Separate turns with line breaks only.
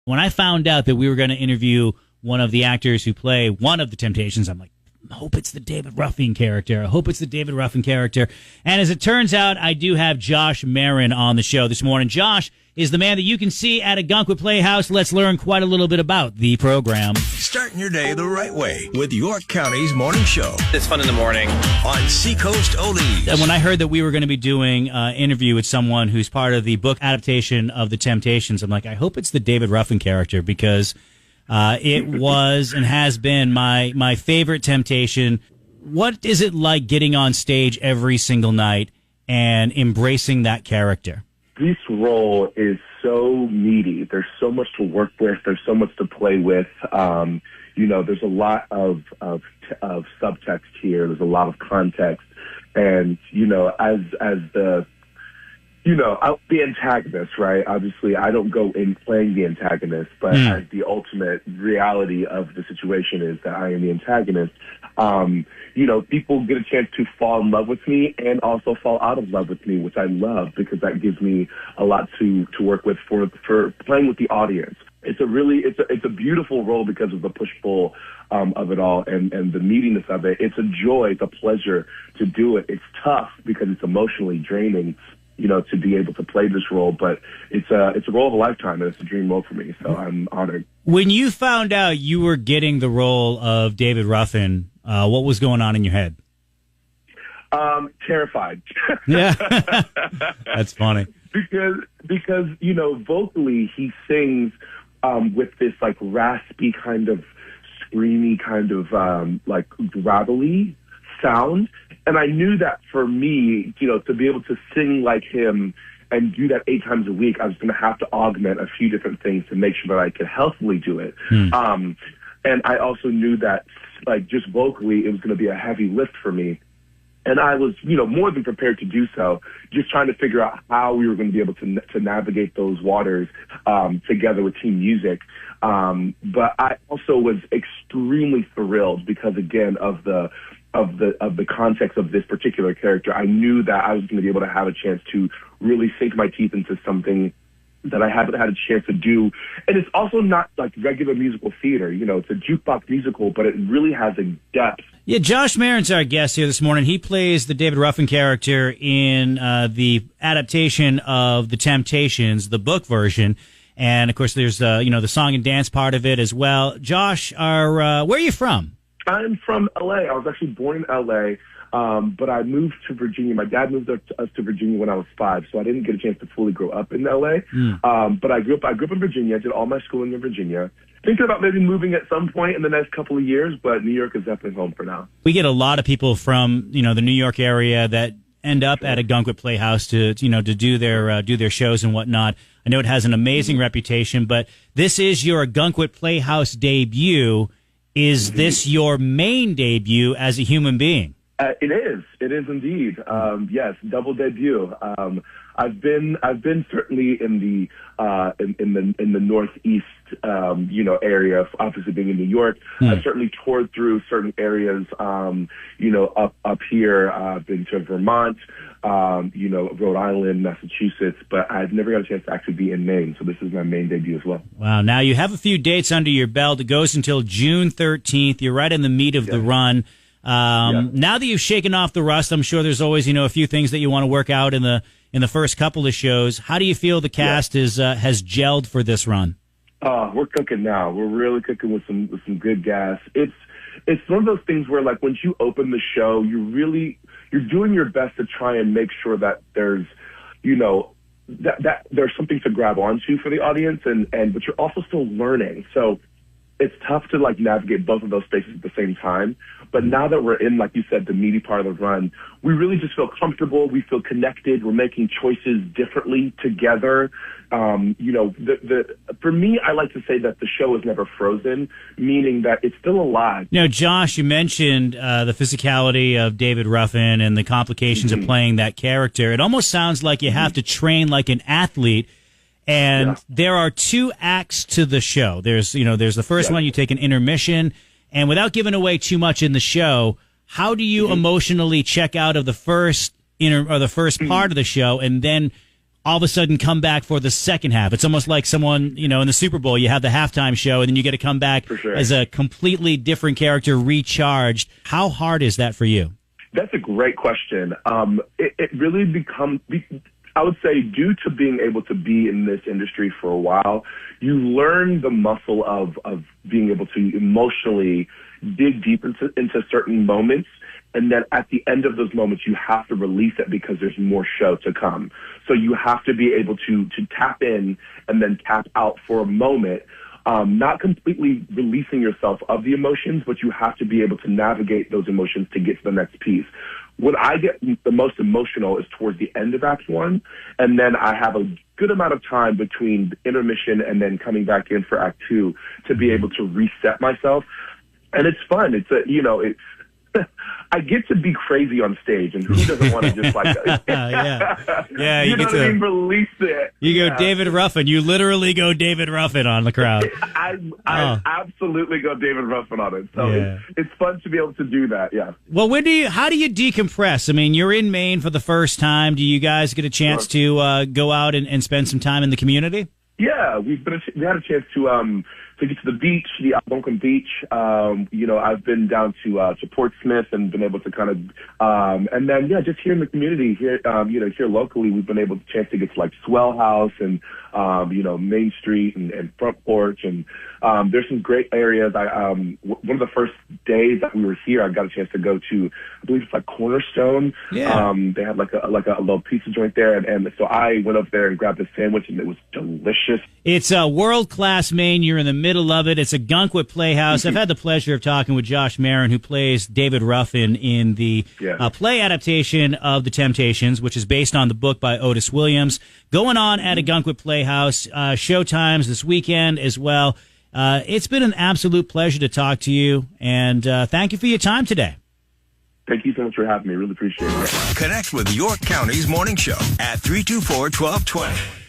When I found out that we were going to interview one of the actors who play one of the Temptations, I'm like, I hope it's the David Ruffin character. I hope it's the David Ruffin character. And as it turns out, I do have Josh Marin on the show this morning. Josh is the man that you can see at Ogunquit Playhouse. Let's learn quite a little bit about the program.
Starting your day the right way with York County's morning show.
It's fun in the morning.
On Seacoast Oldies.
And when I heard that we were going to be doing an interview with someone who's part of the book adaptation of The Temptations, I'm like, I hope it's the David Ruffin character, because it was and has been my favorite Temptation. What is it like getting on stage every single night and embracing that character?
This role is so meaty. There's so much to work with. There's so much to play with. There's a lot of subtext here. There's a lot of context. And, the antagonist, right? Obviously, I don't go in playing the antagonist, but as the ultimate reality of the situation is that I am the antagonist. People get a chance to fall in love with me and also fall out of love with me, which I love because that gives me a lot to work with for playing with the audience. It's a beautiful role because of the push-pull of it all and the meatiness of it. It's a joy, it's a pleasure to do it. It's tough because it's emotionally draining, to be able to play this role, but it's a role of a lifetime, and it's a dream role for me, so I'm honored.
When you found out you were getting the role of David Ruffin, what was going on in your head?
Terrified.
Yeah. That's funny.
Because vocally he sings with this like raspy kind of screamy kind of like gravelly sound. And I knew that for me, to be able to sing like him and do that 8 times a week, I was going to have to augment a few different things to make sure that I could healthily do it. And I also knew that, like, just vocally, it was going to be a heavy lift for me. And I was, more than prepared to do so, just trying to figure out how we were going to be able to navigate those waters together with team music. But I also was extremely thrilled because, again, of the context of this particular character. I knew that I was going to be able to have a chance to really sink my teeth into something that I haven't had a chance to do. And it's also not like regular musical theater. It's a jukebox musical, but it really has a depth.
Yeah, Josh Marin's our guest here this morning. He plays the David Ruffin character in the adaptation of The Temptations, the book version. And, of course, there's, the song and dance part of it as well. Josh, where are you from?
I'm from L.A. I was actually born in L.A., but I moved to Virginia. My dad moved us to Virginia when I was 5, so I didn't get a chance to fully grow up in L.A. But I grew up in Virginia. I did all my schooling in Virginia. Thinking about maybe moving at some point in the next couple of years, but New York is definitely home for now.
We get a lot of people from the New York area that end up at Ogunquit Playhouse to do their shows and whatnot. I know it has an amazing reputation, but this is your Ogunquit Playhouse debut. Is this your main debut as a human being?
It is. It is indeed. Yes, double debut. I've been certainly in the Northeast, area. Obviously, being in New York, I've certainly toured through certain areas. Up here, I've been to Vermont, Rhode Island, Massachusetts, but I've never got a chance to actually be in Maine. So this is my main debut as well.
Wow! Now you have a few dates under your belt. It goes until June 13th. You're right in the meat of the run. Now that you've shaken off the rust, I'm sure there's always, a few things that you want to work out in the first couple of shows. How do you feel the cast has gelled for this run?
We're cooking now. We're really cooking with some good gas. It's one of those things where, like, once you open the show, you're doing your best to try and make sure that there's, that there's something to grab onto for the audience, but you're also still learning. So it's tough to like navigate both of those spaces at the same time. But now that we're in, like you said, the meaty part of the run, we really just feel comfortable. We feel connected. We're making choices differently together. For me, I like to say that the show is never frozen, meaning that it's still alive.
Now, Josh, you mentioned the physicality of David Ruffin and the complications of playing that character. It almost sounds like you have to train like an athlete. And there are 2 acts to the show. There's the first one, you take an intermission. And without giving away too much in the show, how do you emotionally check out of the first part of the show and then all of a sudden come back for the second half. It's almost like someone, in the Super Bowl, you have the halftime show and then you get to come back as a completely different character, recharged. How hard is that for you?
That's a great question. It really becomes, I would say, due to being able to be in this industry for a while, you learn the muscle of being able to emotionally dig deep into certain moments. And then at the end of those moments, you have to release it because there's more show to come. So you have to be able to tap in and then tap out for a moment, not completely releasing yourself of the emotions, but you have to be able to navigate those emotions to get to the next piece. When I get the most emotional is towards the end of Act 1, and then I have a good amount of time between intermission and then coming back in for Act 2 to be able to reset myself. And it's fun. I get to be crazy on stage, and who doesn't want to just like,
yeah,
you know what I mean? Release it.
You go David Ruffin. You literally go David Ruffin on the crowd.
I absolutely go David Ruffin on it. So it's fun to be able to do that. Yeah.
Well, how do you decompress? I mean, you're in Maine for the first time. Do you guys get a chance to go out and spend some time in the community?
Yeah, we had a chance to get to the beach, the Ogunquit beach. I've been down to Portsmouth and been able to kind of, and then just here in the community here, here locally, we've been able to chance to get to like Swell House and Main Street and Front Porch, and there's some great areas. One of the first days that we were here, I got a chance to go to, I believe it's like Cornerstone.
Yeah.
They had like a little pizza joint there, and so I went up there and grabbed a sandwich, and it was delicious.
It's a world-class Maine. You're in the middle of it. It's a Ogunquit Playhouse. I've had the pleasure of talking with Josh Marin, who plays David Ruffin in the play adaptation of The Temptations, which is based on the book by Otis Williams. Going on at Ogunquit Playhouse, showtimes this weekend as well. It's been an absolute pleasure to talk to you, and thank you for your time today.
Thank you so much for having me. Really appreciate it.
Connect with York County's morning show at 324-1220.